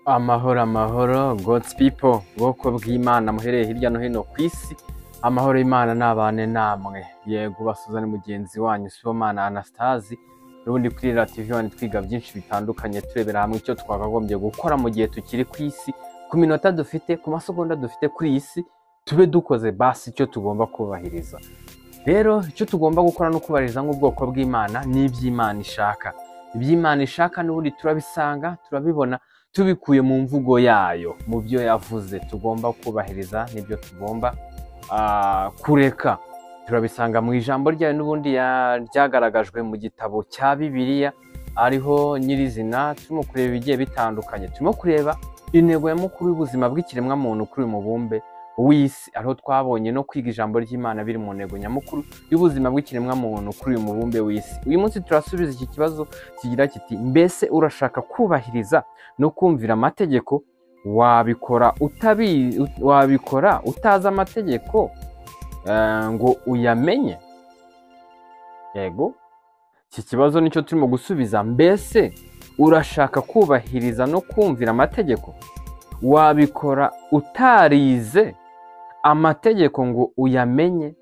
Amahoro amahoro God's people, bwoko bw'Imana muhereye hirya no hino ku isi. Amahoro y'Imana nabane namwe. Yego basuzane mugenzi wanyu Sibomana Anastase. N'ubundi kuri Radio twiga byinshi bitandukanye turebera hamwe icyo twakagombye gukora mu gihe tukiri ku isi, ku minota dufite, ku masegonda dufite kuri isi, tube dukoze basi icyo tugomba kubahiriza. Rero icyo tugomba gukora no kubahiriza nk'ubwoko bw'Imana ni iby'Imana ishaka. Iby'Imana ishaka n'ubundi turabisanga, turabibona tubikuye mu mvugo yayo, mu byo yavuze tugomba kubahiriza n'ibyo tugomba kureka. Turabisanga mu ijambo ryayo n'ubundi ryagaragajwe mu gitabo cya Bibiliya, ariho nyirizina turimo kureba ibigiye bitandukanye. Turimo kureba intego y'umukuru w'ubuzima bw'ikiremwa muntu kuri uyu mubumbe w'isi, ariho twabonye no kwiga ijambo ry'Imana biri mu ntego nyamukuru y'ubuzima bw'ikiremwa muntu kuri uyu mubumbe w'isi. Uyu munsi turasubiza iki kibazo kigira kiti: mbese urashaka kubahiriza no kumvira amategeko? Wabikora utazi amategeko ngo uyamenye? Yego, iki kibazo nicyo turimo gusubiza. Mbese urashaka kubahiriza no kumvira amategeko? Wabikora utarize amategeko ngo uyamenye?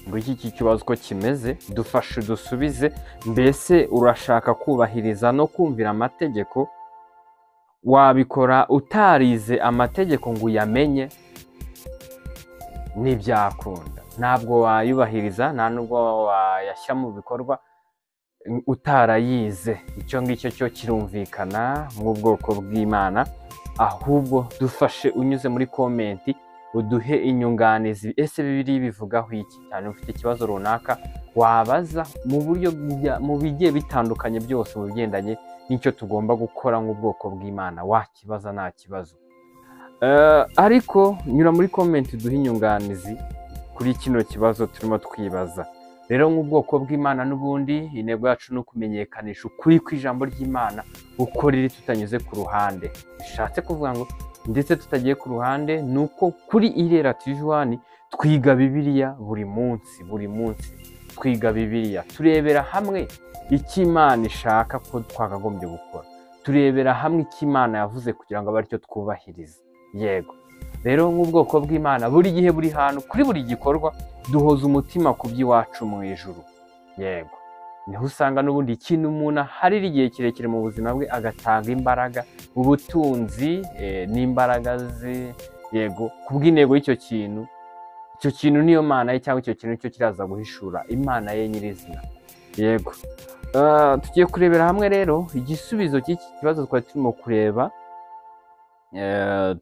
Ngo iki kibazo ko kimeze, dufashe dusubize. Mbese urashaka kubahiriza no kumvira amategeko? Wabikora utarize amategeko ngo uyamenye? Ntibyakunda, ntabwo wayubahiriza, nta nubwo wayashyira mu bikorwa utarayize. Icyo ngicyo cyo kirumvikana nk'ubwoko bw'Imana. Ahubwo dufashe unyuze muri komenti uduhe inyunganizi. Ese Bibiliya bivugaho iki? Cyane ufite ikibazo runaka wabaza mu bigiye bitandukanye byose mu bigendanye n'icyo tugomba gukora nk'ubwoko bw'Imana, wakibaza nta kibazo. Ariko nyura muri komenti duhe inyunganizi kuri kino kibazo turimo twibaza. Rero nk'ubwoko bw'Imana n'ubundi intego yacu ni ukumenyekanisha ukuri kw'ijambo ry'Imana uko riri, tutanyuze ku ruhande. Bishatse kuvuga ngo ndetse tutagiye ku ruhande, ni uko kuri Irera TV twiga Bibiliya buri munsi twiga Bibiliya, turebera hamwe icyo Imana ishaka ko twakagombye gukora, turebera hamwe icyo Imana yavuze kugira ngo abe aricyo twubahiriza. Yego, rero nk'ubwoko bw'Imana buri gihe, buri hantu, kuri buri gikorwa duhoza umutima ku by'iwacu mu ijuru. Yego, niho usanga n'ubundi ikintu umuntu aharira igihe kirekire mu buzima bwe, agatanga imbaraga, ubutunzi n'imbaraga ze. Yego, kubw'intego y'icyo kintu, icyo kintu niyo Mana ye, cyangwa icyo kintu cyo kiraza guhishura Imana ye nyirizina. Yego, tugiye kurebera hamwe rero igisubizo cy'iki kibazo twari turimo kureba.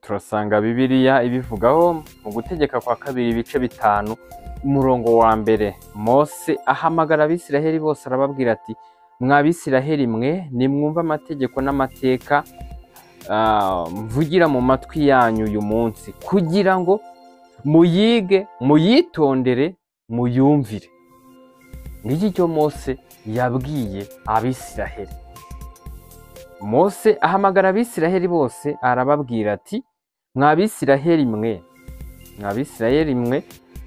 Turasanga Bibiliya ibivugaho mu Gutegeka kwa 2 ibice 5 umurongo wa mbere. Mose ahamagara Abisiraheli bose arababwira ati: mwa Bisiraheli mwe, nimwumva amategeko n'amateka mvugira mu matwi yanyu uyu munsi, kugira ngo muyige, muyitondere, muyumvire. Ngiki cyo Mose yabwiye Abisiraheli. Mose ahamagara Abisiraheli bose arababwira ati: mwa Bisiraheli mwe,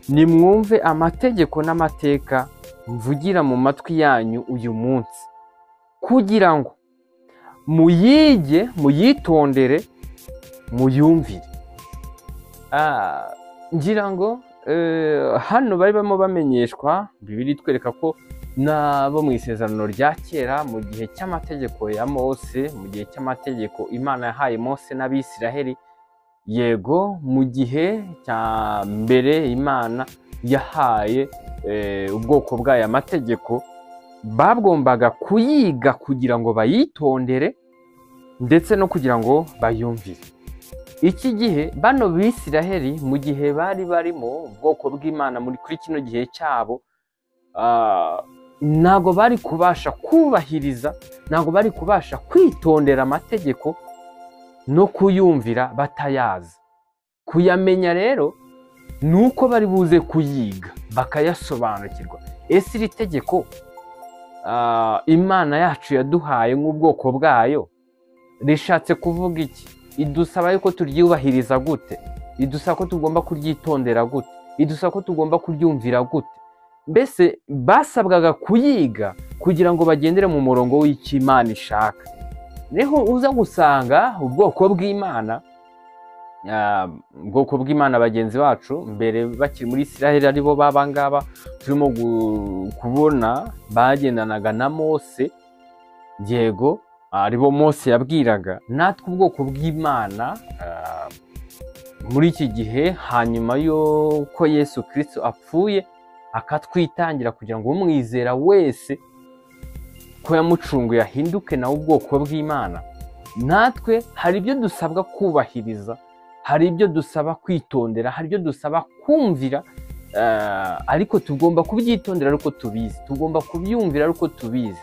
nimwumve amategeko n'amateka mvugira mu matwi yanyu uyu munsi, kugira ngo muyige, muyitondere, muyumvire. Ngira ngo hano bari barimo bamenyeshwa. Bibiliya itwereka ko nabo mu isezerano rya kera, mu gihe cy'amategeko ya Mose, mu gihe cy'amategeko Imana yahaye Mose n'Abisiraheli. Yego, mu gihe cya mbere Imana yahaye ubwoko bw'aya mategeko, bagombaga kuyiga kugira ngo bayitondere ndetse no kugira ngo bayumvire. Iki gihe bano Bisiraheli, mu gihe bari barimo ubwoko bw'Imana kuri kino gihe cyabo, ntago bari kubasha kubahiriza, ntago bari kubasha kwitondera amategeko no kuyumvira batayazi. Kuyamenya rero ni uko bari buze kuyiga bakayasobanukirwa. Ese iri tegeko Imana yacu yaduhaye nk'ubwoko bwayo rishatse kuvuga iki? Idusaba yuko turyubahiriza gute? Idusaba ko tugomba kuryitondera gute? Idusaba ko tugomba kuryumvira gute? Mbese basabwaga kuyiga kugira ngo bagendere mu murongo w'icyo Imana ishaka. niho uza gusanga ubwoko bw'Imana bagenzi bacu mbere bakiri muri Isiraheli aribo babangaba turimo kubona bagendanaga na Mose, yego aribo Mose yabwiraga. Natwe ubwoko bw'Imana muri iki gihe hanyuma y'uko Yesu Kristo apfuye akatwitangira kugira ngo umwizera wese ko yamucunguye ahinduke nawe ubwoko bw'Imana, natwe hari ibyo dusabwa kubahiriza, hari ibyo dusaba kwitondera, hari ibyo dusaba kumvira, ariko tugomba kubyitondera ariko tubizi, tugomba kubyumvira ariko tubizi,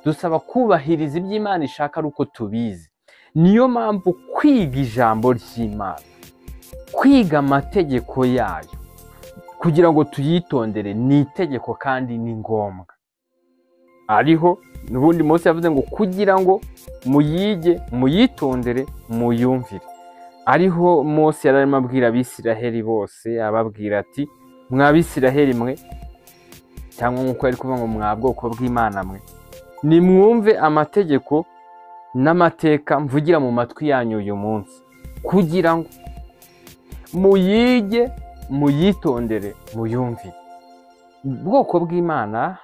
dusaba kubahiriza ibyo Imana ishaka ariko tubizi. Niyo mpamvu kwiga ijambo ry'Imana, kwiga amategeko yayo kugira ngo tuyitondere ni itegeko kandi ni ngombwa. Ariho n'ubundi Mose yavuze ngo kugira ngo muyige, muyitondere, muyumvire. Ariho Mose yararimo abwira Abisiraheli bose, ababwira ati mwa Bisiraheli mwe, cyangwa nk'uko yari kuvuga ngo mwa bwoko bw'Imana mwe, nimwumve amategeko n'amateka mvugira mu matwi yanyu uyu munsi, kugira ngo muyige, muyitondere, muyumvire. Ubwoko bw'Imana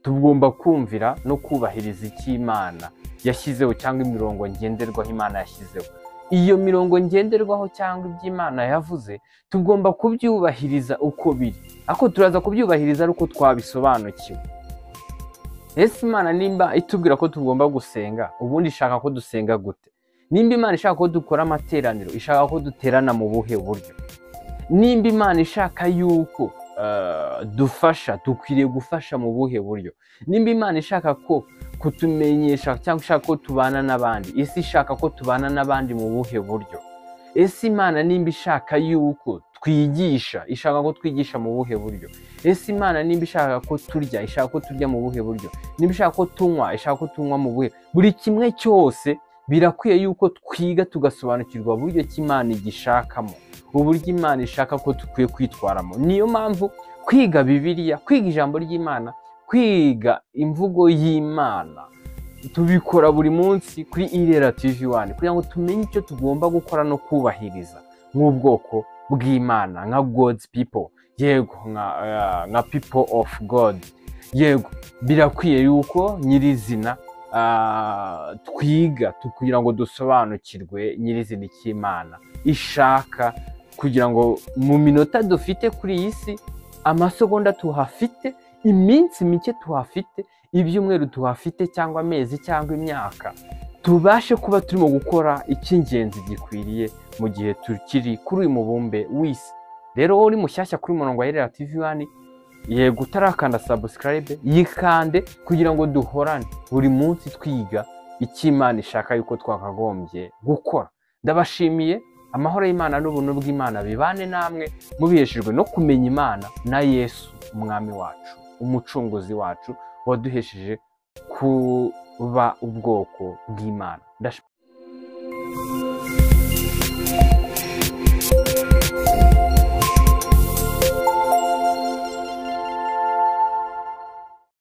tugomba kumvira no kubahiriza icyo Imana yashyizeho cyangwa imirongo ngenderwaho Imana yashyizeho. Iyo mirongo ngenderwaho cyangwa iby'Imana yavuze tugomba kubyubahiriza uko biri, ariko turaza kubyubahiriza ari uko twabisobanukiwe. Ese Imana nimba itubwira ko tugomba gusenga, ubundi ishaka ko dusenga gute? Nimba Imana ishaka ko dukora amateraniro, ishaka ko duterana mu buhe buryo? Nimba Imana ishaka yuko dufasha, dukwiriye gufasha mu buhe buryo? Nimba Imana ishaka ko kutumenyesha cyangwa ishaka ko tubana n'abandi, ese ishaka ko tubana n'abandi mu buhe buryo? Ese Imana nimba ishaka yuko twigisha, ishaka ko twigisha mu buhe buryo? Ese Imana nimba ishaka ko turya, ishaka ko turya mu buhe buryo? Nimba ishaka ko tunywa, ishaka ko tunywa mu buhe? Buri kimwe cyose birakwiye yuko twiga tugasobanukirwa uburyo ki Imana igishakamo, uburyo Imana ishaka ko dukwiye kwitwaramo. Niyo mpamvu kwiga Bibiliya, kwiga ijambo ry'Imana, kwiga imvugo y'Imana tubikora buri munsi kuri Irera TV1 kugira ngo tumenye icyo tugomba gukora no kubahiriza nk'ubwoko bw'Imana, nka God's people, yego nka people of God. Yego birakwiye yuko nyirizina twiga kugira ngo dusobanukirwe nyirizina icy'Imana ishaka, kugira ngo mu minota dufite kuri iyi si, amasegonda tuhafite, iminsi mike tuhafite, ibyumweru tuhafite cyangwa amezi cyangwa imyaka, tubashe kuba turimo gukora icy'ingenzi gikwiriye mu gihe tukiri kuri uyu mubumbe w'isi. Rero wowe uri mushyashya kuri murongo wa Irera TV1, yego utarakanda subscribe, yikande kugira ngo duhorane buri munsi twiga icyo Imana ishaka yuko twakagombye gukora. Ndabashimiye, amahoro y'Imana n'ubuntu bw'Imana bibane namwe, mubiheshejwe no kumenya Imana na Yesu umwami wacu, umucunguzi wacu waduhesheje kuba ubwoko bw'Imana.